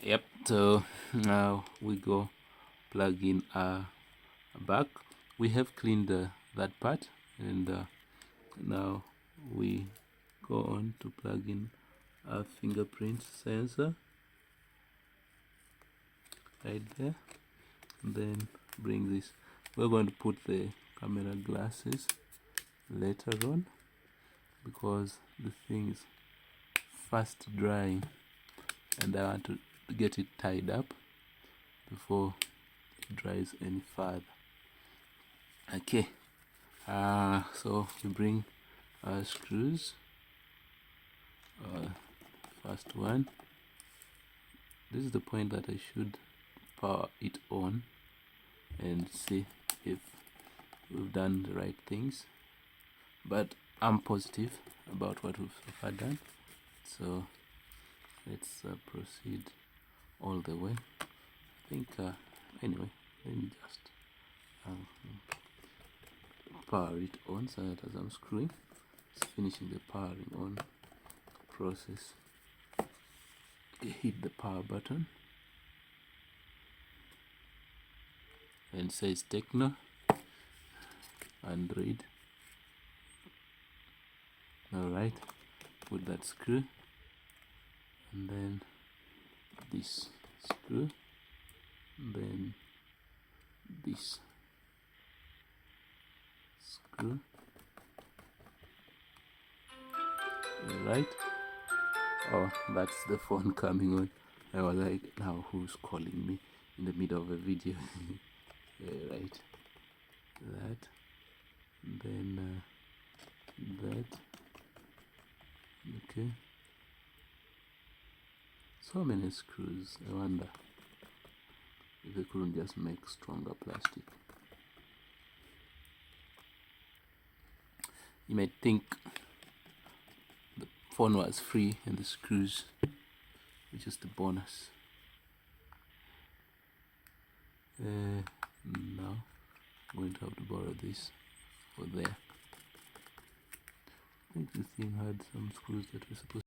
Yep, so now we go plug in our back. We have cleaned that part, and now we go on to plug in our fingerprint sensor right there, and then bring this. We're going to put the camera glasses later on because the thing is fast drying and I want to get it tied up before it dries any further. Okay, so we bring our screws. First one, this is the point that I should power it on and see if we've done the right things, but I'm positive about what we've so far done, so let's proceed all the way. I think anyway, let me just power it on so that as I'm screwing, it's finishing the powering on process. Hit the power button and says Tecno, Android. Alright, put that screw and then this screw, and then this screw. Alright, oh, that's the phone coming on. I was like, now who's calling me in the middle of a video? Right, that, and then that. Okay, so many screws. I wonder if they couldn't just make stronger plastic. You might think the phone was free and the screws were just a bonus. Now I'm going to have to borrow this for there. I think this thing had some screws that were supposed